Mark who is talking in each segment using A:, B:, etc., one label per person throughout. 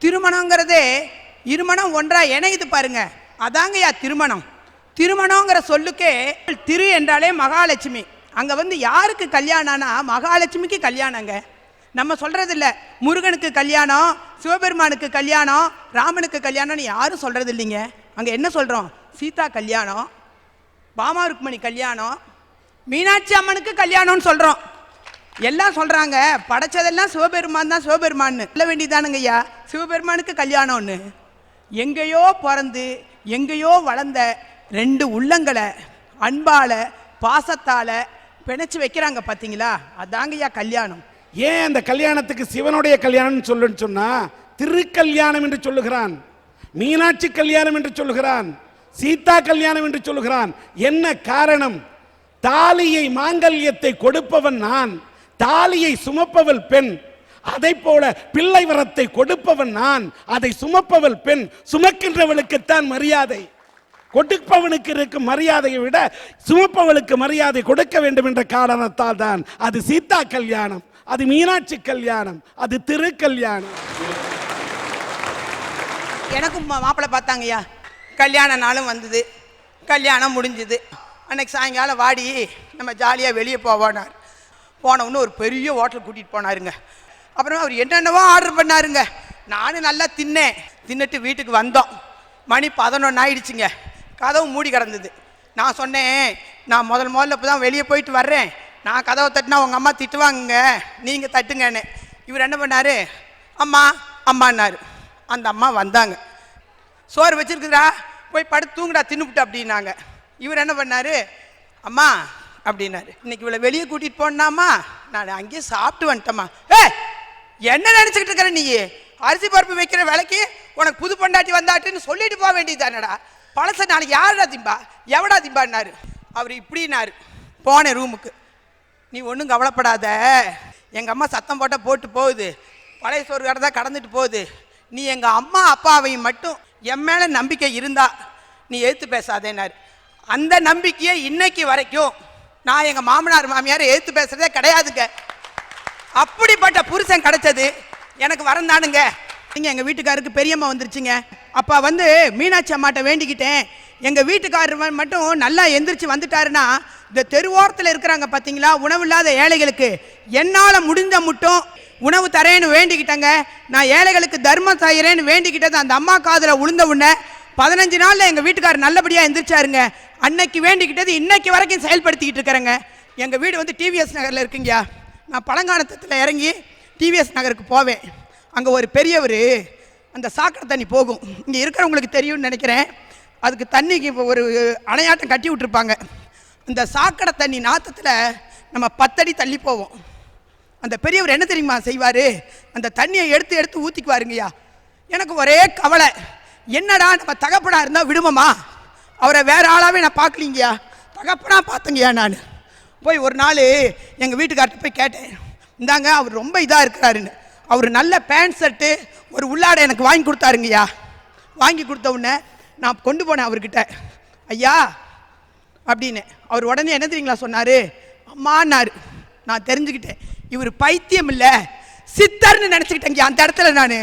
A: திருமணங்கிறதே இருமணம் ஒன்றா இணையுது பாருங்க, அதாங்கய்யா திருமணம். திருமணங்கிற சொல்லுக்கே திரு என்றாலே மகாலட்சுமி. அங்க வந்து யாருக்கு கல்யாணம்னா மகாலட்சுமிக்கு கல்யாணங்க. நம்ம சொல்றது இல்ல முருகனுக்கு கல்யாணம், சிவபெருமானுக்கு கல்யாணம், ராமனுக்கு கல்யாணம்னு யாரும் சொல்றது இல்லைங்க. அங்க என்ன சொல்றோம்? சீதா கல்யாணம், பாமா ருக்மணி கல்யாணம், மீனாட்சி அம்மனுக்கு கல்யாணம்னு சொல்றோம். எல்லாம் சொல்றாங்க படைச்சதெல்லாம் சிவபெருமான் தான், சிவபெருமான்னு சொல்ல வேண்டியதானுங்க ஐயா. சிவபெருமானுக்கு கல்யாணம்னு எங்கேயோ பிறந்து எங்கேயோ வளர்ந்த ரெண்டு உள்ளங்களை அன்பால பாசத்தால பிணைச்சு வைக்கிறாங்க பாத்தீங்களா, அதாங்கய்யா கல்யாணம்.
B: ஏன் அந்த கல்யாணத்துக்கு சிவனுடைய கல்யாணம் சொல்லுன்னு சொன்னா திருக்கல்யாணம் என்று சொல்லுகிறான், மீனாட்சி கல்யாணம் என்று சொல்லுகிறான், சீதா கல்யாணம் என்று சொல்லுகிறான். என்ன காரணம்? தாலியை மாங்கல்யத்தை கொடுப்பவன் நான், தாலியை சுமப்பவள் பெண். அதை போல பிள்ளை வரத்தை கொடுப்பவன் நான், அதை சுமப்பவள் பெண். சுமக்கின்றவளுக்குத்தான் மரியாதை, கொடுப்பவனுக்கு இருக்கும் மரியாதையை விட சுமப்பவளுக்கு மரியாதை கொடுக்க வேண்டும் என்ற காரணத்தால் தான் அது சீதா கல்யாணம், அது மீனாட்சி கல்யாணம், அது திருக்கல்யாணம்.
A: எனக்கும் மாப்பிள்ளை பார்த்தாங்கய்யா, கல்யாண நாளும் வந்தது, கல்யாணம் முடிஞ்சுது. அன்னைக்கு சாயங்காலம் வாடி நம்ம ஜாலியாக வெளியே போவானார். போனவுன்னு ஒரு பெரிய ஹோட்டல் கூட்டிகிட்டு போனாருங்க. அப்புறமா அவர் என்னென்னவோ ஆர்டர் பண்ணாருங்க. நானும் நல்லா தின்னுட்டு வீட்டுக்கு வந்தோம். மணி 11 ஆயிடுச்சுங்க. கதவு மூடி கிடந்தது. நான் சொன்னேன், நான் முதல்ல இப்போ தான் வெளியே போயிட்டு வர்றேன், நான் கதவை தட்டினா உங்கள் அம்மா திட்டுவாங்க, நீங்கள் தட்டுங்கன்னு. இவர் என்ன பண்ணார்? அம்மா அம்மான்னாரு. அந்த அம்மா வந்தாங்க. சோறு வச்சிருக்குதா, போய் படுத்து தூங்குடா தின்னுபிட்டு அப்படின்னாங்க. இவர் என்ன பண்ணார்? அம்மா அப்படின்னாரு. இன்னைக்கு இவளை வெளியே கூட்டிகிட்டு போனாமா, நான் அங்கேயே சாப்பிட்டு வந்துட்டேம்மா. என்ன நினச்சிக்கிட்டு இருக்கிற நீ? அரிசி பருப்பு வைக்கிற விலைக்கு உனக்கு புது பொண்டாட்டி வந்தாட்டுன்னு சொல்லிட்டு போக வேண்டியதானடா. பழச நாளைக்கு யாருடா திம்பா, எவடா திம்பான்னாரு. அவர் இப்படின்னாரு. போனேன் ரூமுக்கு. நீ ஒன்றும் கவலைப்படாத, எங்கள் அம்மா சத்தம் போட்டால் போட்டு போகுது, பழைய சோறு கடை தான் கடந்துட்டு போகுது. நீ எங்கள் அம்மா அப்பாவையும் மட்டும் என் மேலே நம்பிக்கை இருந்தா நீ எதிர்த்து பேசாதேன்னாரு. அந்த நம்பிக்கையை இன்னைக்கு வரைக்கும் நான் எங்கள் மாமனார் மாமியார் எதிர்த்து பேசுறதே கிடையாதுங்க. அப்படிப்பட்ட புருஷன் கிடைச்சது எனக்கு வரந்தானுங்க. நீங்கள் எங்கள் வீட்டுக்காருக்கு பெரியம்மா வந்துருச்சுங்க. அப்போ வந்து மீனாட்சி அம்மாட்ட வேண்டிக்கிட்டேன், எங்கள் வீட்டுக்காரர் மட்டும் நல்லா எந்திரிச்சு வந்துட்டாருன்னா இந்த தெருவோரத்தில் இருக்கிறாங்க பார்த்தீங்களா உணவு இல்லாத ஏழைகளுக்கு என்னால் முடிந்த மட்டும் உணவு தரேன்னு வேண்டிக்கிட்டேங்க. நான் ஏழைகளுக்கு தர்மம் செய்கிறேன்னு வேண்டிக்கிட்டது அந்த அம்மா காதில் உளுந்த உடனே 15 நாளில் எங்கள் வீட்டுக்காரர் நல்லபடியாக எந்திரிச்சாருங்க. அன்னைக்கு வேண்டிக்கிட்டது இன்னைக்கு வரைக்கும் செயல்படுத்திக்கிட்டு இருக்கிறேங்க. எங்கள் வீடு வந்து டிவிஎஸ் நகரில் இருக்குங்கய்யா. நான் பழங்கானத்தில் இறங்கி டிவிஎஸ் நகருக்கு போவேன். அங்கே ஒரு பெரியவர், அந்த சாக்கடை தண்ணி போகும், இங்கே இருக்கிறவங்களுக்கு தெரியும்னு நினைக்கிறேன். அதுக்கு தண்ணிக்கு ஒரு அணையாட்டம் கட்டி விட்டுருப்பாங்க. அந்த சாக்கடை தண்ணி நாற்றத்தில் நம்ம 10 அடி தள்ளி போவோம். அந்த பெரியவர் என்ன தெரியுமா செய்வார்? அந்த தண்ணியை எடுத்து ஊற்றிக்குவாருங்கய்யா. எனக்கு ஒரே கவலை, என்னடா நம்ம தகப்பனா இருந்தால் விடுவோமா, அவரை வேற ஆளாகவே நான் பார்க்கலீங்கய்யா, தகப்பனா பார்த்தேங்கய்யா. நான் போய் ஒரு நாள் எங்கள் வீட்டுக்கார்ட்ட போய் கேட்டேன், இந்தாங்க அவர் ரொம்ப இதாக இருக்கிறாருன்னு. அவர் நல்ல பேண்ட் ஷர்ட்டு ஒரு உள்ளாடை எனக்கு வாங்கி கொடுத்தாருங்கய்யா. வாங்கி கொடுத்த உடனே நான் கொண்டு போனேன் அவர்கிட்ட. ஐயா அப்படின்னு. அவர் உடனே என்ன தெரியுங்களா சொன்னார்? அம்மான்னாரு. நான் தெரிஞ்சுக்கிட்டேன் இவர் பைத்தியம் இல்லை சித்தர்னு நினச்சிக்கிட்டேங்க. அந்த இடத்துல நான்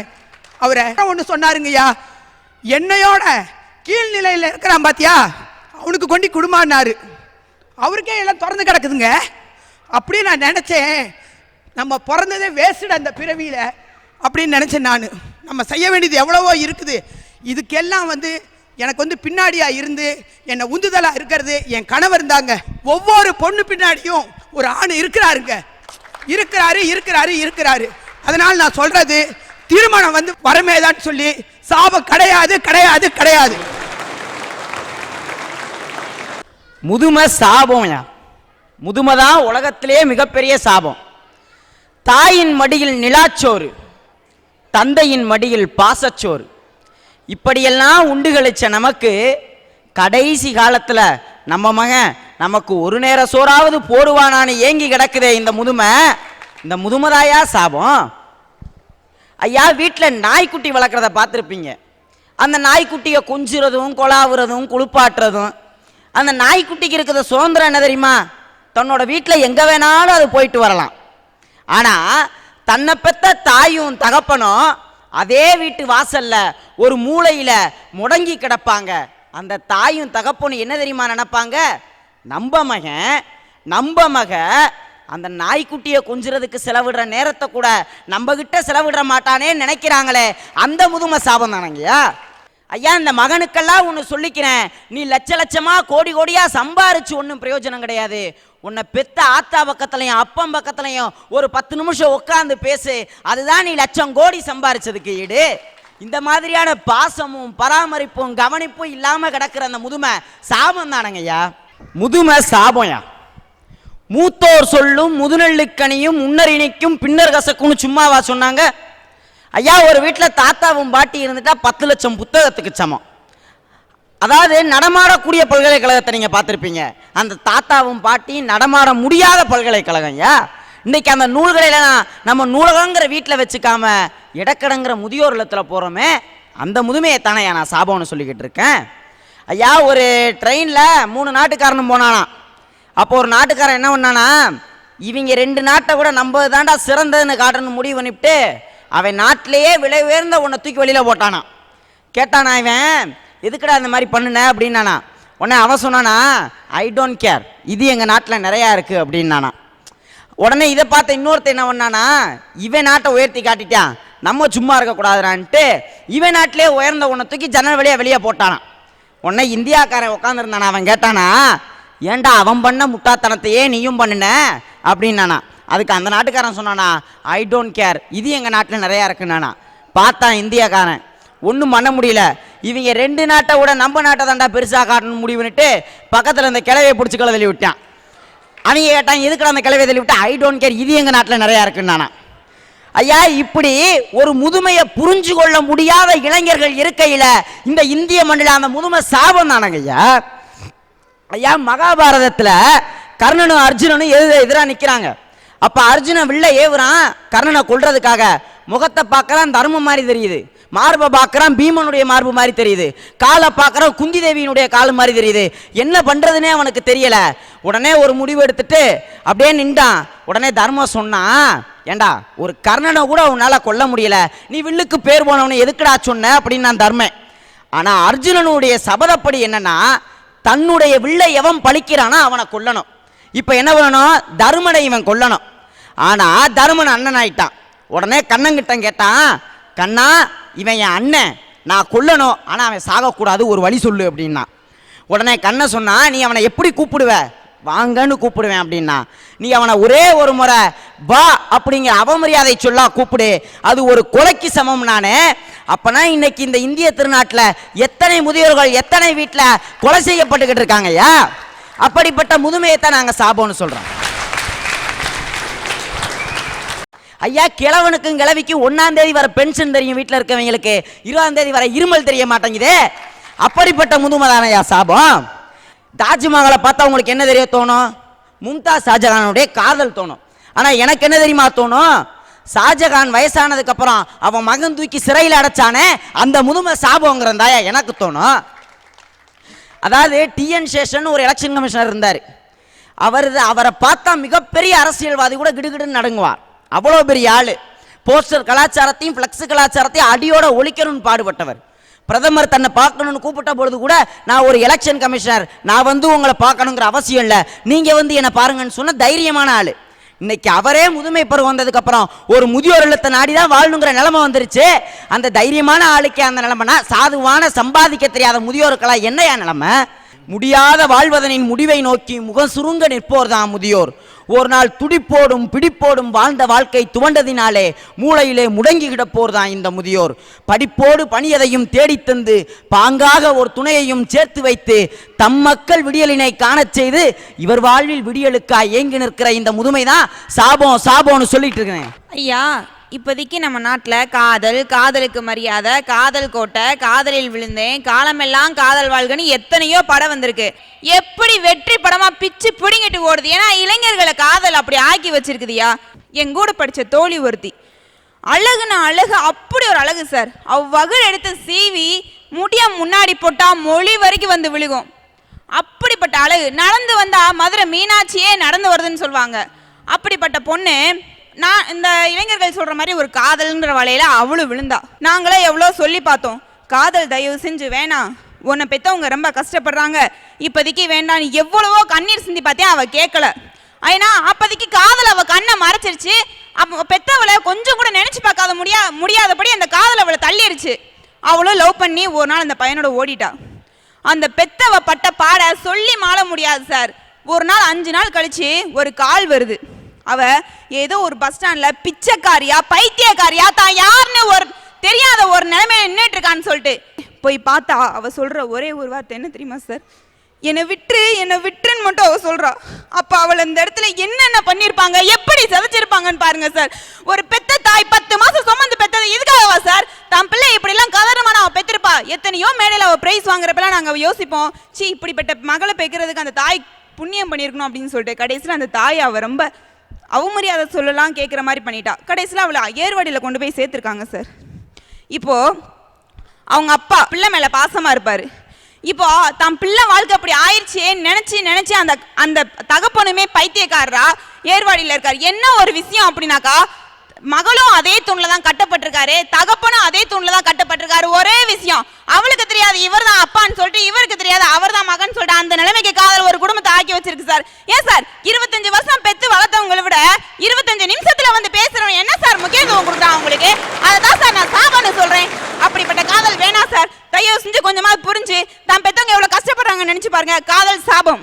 A: அவரை ஒன்று சொன்னாருங்கய்யா, என்னையோட கீழ்நிலையில் இருக்கிறான் பாத்தியா, அவனுக்கு கொண்டு குடும்பம்னாரு. அவருக்கே எல்லாம் திறந்து கிடக்குதுங்க. அப்படியே நான் நினச்சேன், நம்ம பிறந்ததே வேஸ்ட் அந்த பிறவியில் அப்படின்னு நினச்சேன் நான். நம்ம செய்ய வேண்டியது எவ்வளவோ இருக்குது. இதுக்கெல்லாம் வந்து எனக்கு வந்து பின்னாடியாக இருந்து என்னை உந்துதலாக இருக்கிறது என் கணவர் இருந்தாங்க. ஒவ்வொரு பொண்ணு பின்னாடியும் ஒரு ஆண் இருக்கிறாருங்க, இருக்கிறாரு. அதனால் நான் சொல்றது, திருமணம் வந்து வரமேதான் சொல்லி சாபம் கிடையாது.
C: முதுமை சாபம். முதுமை தான் உலகத்திலே மிகப்பெரிய சாபம். தாயின் மடியில் நிலாச்சோறு, தந்தையின் மடியில் பாசச்சோறு, இப்படியெல்லாம் உண்டு கழிச்ச நமக்கு கடைசி காலத்தில் நம்ம மகன் நமக்கு ஒரு நேர சோறாவது போடுவானான்னு ஏங்கி கிடக்குதே இந்த முதுமைதாயா சாபம். ஐயா, வீட்டில் நாய்க்குட்டி வளர்க்குறத பார்த்துருப்பீங்க. அந்த நாய்க்குட்டியை கொஞ்சுறதும் கொலாவுறதும் குளிப்பாட்டுறதும். அந்த நாய்க்குட்டிக்கு இருக்கிற சுதந்திரம் என்ன தெரியுமா? தன்னோட வீட்டில் எங்கே வேணாலும் அது போயிட்டு வரலாம். ஆனால் தன்னை பெற்ற தாயும் தகப்பனும் அதே வீட்டு வாசல்ல ஒரு மூலையில முடங்கி கிடப்பாங்க. அந்த தாயும் தகப்பனும் என்ன தெரியுமா நினைப்பாங்க? நம்ப மக அந்த நாய்க்குட்டியை கொஞ்சிறதுக்கு செலவிடுற நேரத்தை கூட நம்ம கிட்ட செலவிட மாட்டானே நினைக்கிறாங்களே, அந்த முதுமை சாபம் தானங்கய்யா. ஐயா, இந்த மகனுக்கெல்லாம் ஒன்று சொல்லிக்கிறேன், நீ லட்ச லட்சமா கோடி கோடியா சம்பாரிச்சு ஒன்றும் பிரயோஜனம் கிடையாது. உன்னை பெத்த ஆத்தா பக்கத்துலையும் அப்பம் பக்கத்துலையும் ஒரு 10 நிமிஷம் உட்காந்து பேசு, அதுதான் நீ லட்சம் கோடி சம்பாரிச்சதுக்கு ஈடு. இந்த மாதிரியான பாசமும் பராமரிப்பும் கவனிப்பும் இல்லாம கிடக்கிற அந்த முதுமை சாபம் தானங்கய்யா. முதுமை சாபம்யா. மூத்தோர் சொல்லும் முதுநெல்லுக்கனியும் முன்னறிணிக்கும் பின்னர் கசக்கும்னு சும்மாவா சொன்னாங்க? ஐயா, ஒரு வீட்டில் தாத்தாவும் பாட்டி இருந்துட்டா 10 லட்சம் புத்தகத்துக்கு சமம். அதாவது நடமாடக்கூடிய பல்கலைக்கழகத்தை நீங்கள் பார்த்துருப்பீங்க. அந்த தாத்தாவும் பாட்டியும் நடமாட முடியாத பல்கலைக்கழகம். ஐயா, இன்னைக்கு அந்த நூல்களெல்லாம் நம்ம நூலகங்கிற வீட்டில் வச்சுக்காம இடக்கடங்கிற முதியோர் இல்லத்தில் போகிறோமே, அந்த முதுமையை தானே நான் சாபம்னு சொல்லிக்கிட்டு இருக்கேன். ஐயா, ஒரு ட்ரெயினில் 3 நாட்டுக்காரனும் போனானா. அப்போ ஒரு நாட்டுக்காரன் என்ன பண்ணானா, இவங்க 2 நாட்டை கூட நம்ம தாண்டா சிறந்ததுன்னு காட்டணும்னு முடிவு பண்ணிவிட்டு அவன் நாட்டிலேயே விலை உயர்ந்த உன்னை தூக்கி வெளியில் போட்டானா. கேட்டானா இவன், எதுக்குடா இந்த மாதிரி பண்ணுன அப்படின்னானா. உடனே அவன் சொன்னானா, ஐ டோன்ட் கேர், இது எங்கள் நாட்டில் நிறையா இருக்குது அப்படின்னானா. உடனே இதை பார்த்த இன்னொருத்த என்ன பண்ணானா, இவன் நாட்டை உயர்த்தி காட்டிட்டான், நம்ம சும்மா இருக்கக்கூடாதுறான்ட்டு இவன் நாட்டிலே உயர்ந்த உன்னை தூக்கி ஜன்னல் வழியாக வெளியே போட்டானா. உடனே இந்தியாக்காரன் உட்காந்துருந்தானா. அவன் கேட்டானா, ஏண்டா அவன் பண்ண முட்டாத்தனத்தையே நீயும் பண்ணுன அப்படின்னானா. அதுக்கு அந்த நாட்டுக்காரன் சொன்னானா, ஐ டோன்ட் கேர், இது எங்கள் நாட்டில் நிறையா இருக்குன்னானா. பார்த்தான் இந்தியாக்காரன், ஒன்றும் பண்ண முடியல. இவங்க 2 நாட்டை விட நம்ம நாட்டை தாண்டா பெருசாக காட்டணும்னு முடிவு பண்ணிட்டு பக்கத்தில் இந்த கிளவையை பிடிச்சி தள்ளி விட்டான். அவங்க கேட்டான், எதுக்கு அந்த கிளவையை தள்ளி விட்டா? ஐ டோன்ட் கேர், இது எங்கள் நாட்டில் நிறையா இருக்குன்னானா. ஐயா, இப்படி ஒரு முதுமையை புரிஞ்சு கொள்ள முடியாத இளைஞர்கள் இருக்கையில் இந்த இந்திய மண்ணில் அந்த முதுமை சாபம் தானங்க ஐயா. ஐயா, மகாபாரதத்தில் கர்ணனும் அர்ஜுனனும் எதிராக நிற்கிறாங்க. அப்போ அர்ஜுனன் வில்ல ஏவுறான் கர்ணனை கொல்றதுக்காக. முகத்தை பார்க்குறான் தர்மம் மாதிரி தெரியுது, மார்பை பார்க்குறான் பீமனுடைய மார்பு மாதிரி தெரியுது, காலை பார்க்குறான் குந்தி தேவியினுடைய கால் மாதிரி தெரியுது. என்ன பண்ணுறதுனே அவனுக்கு தெரியல. உடனே ஒரு முடிவு எடுத்துட்டு அப்படியே நின்றான். உடனே தர்மம் சொன்னான், ஏண்டா ஒரு கர்ணனை கூட உன்னால் கொல்ல முடியல, நீ வில்லுக்கு பேர் போனவனை எதுக்குடா சொன்ன அப்படின்னு நான் தர்மன். ஆனால் அர்ஜுனனுடைய சபதப்படி என்னன்னா, தன்னுடைய வில்லை எவன் பழிக்கிறானோ அவனை கொல்லணும். இப்போ என்ன பண்ணணும், தர்மனை இவன் கொல்லணும். ஆனால் தர்மன் அண்ணன் ஆயிட்டான். உடனே கண்ணங்கிட்டன் கேட்டான், கண்ணா இவன் என் அண்ணன், நான் கொல்லணும், ஆனால் அவன் சாகக்கூடாது, ஒரு வழி சொல்லு அப்படின்னா. உடனே கண்ணை சொன்னா, நீ அவனை எப்படி கூப்பிடுவ? வாங்கன்னு கூப்பிடுவேன் அப்படின்னா. நீ அவனை ஒரே ஒரு முறை வா அப்படிங்கிற அவமரியாதை சொல்லா கூப்பிடு, அது ஒரு கொலைக்கு சமம். நானே அப்பனா இன்னைக்கு இந்த இந்திய திருநாட்டில் எத்தனை முதியோர்கள் எத்தனை வீட்டில் கொலை செய்யப்பட்டுக்கிட்டு இருக்காங்கய்யா. அப்படிப்பட்ட முதுமையைத்தான் நாங்கள் சாபம்னு சொல்றோம். ஐயா, கிழவனுக்கும் கிழவிக்கும் 1ஆம் தேதி வர பென்ஷன் தெரியும், வீட்டில் இருக்கவங்களுக்கு 20ஆம் தேதி வர இருமல் தெரிய மாட்டேங்குது. அப்படிப்பட்ட முதுமை தானையா சாபம். தாஜ்மஹாலை பார்த்தா உங்களுக்கு என்ன தெரிய தோணும்? மும்தாஸ் ஷாஜகானுடைய காதல் தோணும். ஆனால் எனக்கு என்ன தெரியுமா தோணும்? ஷாஜகான் வயசானதுக்கு அப்புறம் அவன் மகன் தூக்கி சிறையில் அடைச்சானே, அந்த முதுமை சாபங்கிறதாயா எனக்கு தோணும். அதாவது டிஎன் சேஷன் ஒரு எலெக்ஷன் கமிஷனர் இருந்தார். அவரை பார்த்தா மிகப்பெரிய அரசியல்வாதி கூட கிடுகிடுன்னு நடுங்குவார். அவ்வளோ பெரிய ஆள். போஸ்டர் கலாச்சாரத்தையும் ஃப்ளெக்ஸ் கலாச்சாரத்தையும் அடியோட ஒழிக்கணும்னு பாடுபட்டவர். பிரதமர் தன்னை பார்க்கணும்னு கூப்பிட்ட பொழுது கூட, நான் ஒரு எலெக்ஷன் கமிஷனர், நான் உங்களை பார்க்கணுங்கிற அவசியம் இல்லை, நீங்கள் என்னை பாருங்கன்னு சொன்ன தைரியமான ஆள். இன்னைக்கு அவரே முதுமை பருவம் வந்ததுக்கு அப்புறம் ஒரு முதியோர் இல்லத்தை நாடிதான் வாழணுங்கிற நிலைமை வந்துருச்சு. அந்த தைரியமான ஆளுக்கே அந்த நிலைமைனா, சாதுவான சம்பாதிக்க தெரியாத முதியோருக்கெல்லாம் என்னையா நிலைமை? முடியாத வாழ்வதனின் முடிவை நோக்கி முகம் சுருங்க நிற்போர் தான் முதியோர். ஒரு நாள் துடிப்போடும் பிடிப்போடும் வாழ்ந்த வாழ்க்கை துவண்டதினாலே மூளையிலே முடங்கி கிடப்போர் தான் இந்த முதியோர். படிப்போடு பணியதையும் தேடித்தந்து பாங்காக ஒரு துணையையும் சேர்த்து வைத்து தம் மக்கள் விடியலினை காணச் செய்து இவர் வாழ்வில் விடியலுக்காய் ஏங்கி நிற்கிற இந்த முதுமை தான் சாபம் சாபம்னு சொல்லிட்டு இருக்கேன்.
D: ஐயா, இப்போதைக்கு நம்ம நாட்டில் காதல், காதலுக்கு மரியாதை, காதல் கோட்டை, காதலில் விழுந்தேன், காலமெல்லாம் காதல் வாழ்கன்னு எத்தனையோ படம் வந்திருக்கு. எப்படி வெற்றி படமா பிச்சு பிடிங்கிட்டு ஓடுது? ஏன்னா இளைஞர்களை காதல் அப்படி ஆக்கி வச்சிருக்குதுயா. என் கூட படித்த தோழி ஒருத்தி, அழகுனா அழகு, அப்படி ஒரு அழகு சார். அவ்வகல் எடுத்து சீவி முடியா முன்னாடி போட்டா மொழி வரைக்கும் வந்து விழுகும். அப்படிப்பட்ட அழகு. நடந்து வந்தா மதுரை மீனாட்சியே நடந்து வருதுன்னு சொல்லுவாங்க. அப்படிப்பட்ட பொண்ணு நான் இந்த இளைஞர்கள் சொல்ற மாதிரி ஒரு காதல்ன்ற வலையில அவளும் விழுந்தா. நாங்களே எவ்வளோ சொல்லி பார்த்தோம், காதல் தயவு செஞ்சு வேணாம், உன்னை பெற்றவங்க ரொம்ப கஷ்டப்படுறாங்க, இப்போதைக்கு வேண்டாம், எவ்வளவோ கண்ணீர் சிந்தி பார்த்தேன், அவள் கேட்கல. ஏன்னா அப்போதைக்கு காதல் அவள் கண்ணை மறைச்சிருச்சு. அப்போ பெற்றவளை கொஞ்சம் கூட நினச்சி பார்க்காத முடியாதபடி அந்த காதல் அவளை தள்ளிடுச்சு. அவளும் லவ் பண்ணி ஒரு நாள் அந்த பையனோட ஓடிட்டா. அந்த பெத்தவ பட்ட பாட சொல்லி மாள முடியாது சார். ஒரு நாள் 5 நாள் கழிச்சு ஒரு கால் வருது. அவ ஏதோ ஒரு பஸ் ஸ்டாண்ட்ல பிச்சைக்காரியா பைத்தியக்காரியா தான் யாருன்னு ஒரு தெரியாத ஒரு நிலைமையில நின்றுட்டு இருக்கான்னு சொல்லிட்டு போய் பார்த்தா அவ சொல்ற ஒரே ஒரு வார்த்தை என்ன தெரியுமா சார்? என்னை விட்டுன்னு மட்டும் அவ சொல்றா. அப்ப அவள் அந்த இடத்துல என்னென்ன பண்ணிருப்பாங்க, எப்படி செதைச்சிருப்பாங்கன்னு பாருங்க சார். ஒரு பெத்த தாய் 10 மாசம் சுமந்து பெத்தது இதுக்காகவா சார்? தன் பிள்ளை இப்படி எல்லாம் கதறமான அவ பெத்திருப்பா. எத்தனையோ மேடையில் அவ பிரைஸ் வாங்குறப்பெல்லாம் நாங்க யோசிப்போம், சி இப்படிப்பட்ட மகளை பெக்கிறதுக்கு அந்த தாய் புண்ணியம் பண்ணியிருக்கணும் அப்படின்னு சொல்லிட்டு. கடைசியில் அந்த தாய் அவ ரொம்ப அவமரியாதை சொல்லலாம் கேட்குற மாதிரி பண்ணிட்டா. கடைசியில் அவளை ஏர்வாடியில் கொண்டு போய் சேர்த்துருக்காங்க சார். இப்போ அவங்க அப்பா பிள்ளை மேல பாசமா இருப்பாரு. இப்போ தன் பிள்ளை வாழ்க்கை அப்படி ஆயிடுச்சேன்னு நினைச்சு அந்த அந்த தகப்பனுமே பைத்தியக்காரரா ஏர்வாடியில் இருக்காரு. என்ன ஒரு விஷயம் அப்படின்னாக்கா, மகளும் அதே தூண்ல தான் கட்டப்பட்டிருக்காரு, தகப்பனும் அதே தூண்ல தான் கட்டப்பட்டிருக்காரு. ஒரே விஷயம், அவளுக்கு தெரியாது இவர் தான் அப்பான்னு சொல்லிட்டு, இவருக்கு தெரியாது அவர் தான் மகன் சொல்லிட்டு அந்த நிலைமைக்கு காதல் ஒரு குடும்பத்தை ஆக்கி வச்சிருக்கு சார். ஏன் சார் 25 வருஷம் பெத்து வளர்த்தவங்களை விட 25 நிமிஷத்துல வந்து பேசுறவங்க என்ன சார் முக்கியத்துவம் கொடுக்குறான் உங்களுக்கு? அதான் சார் நான் சாபான்னு சொல்றேன். அப்படிப்பட்ட காதல் வேணாம் சார். தயவு செஞ்சு கொஞ்சமாவது புரிஞ்சு தான் பெத்தவங்க எவ்வளவு கஷ்டப்படுறாங்கன்னு நினைச்சு பாருங்க. காதல் சாபம்.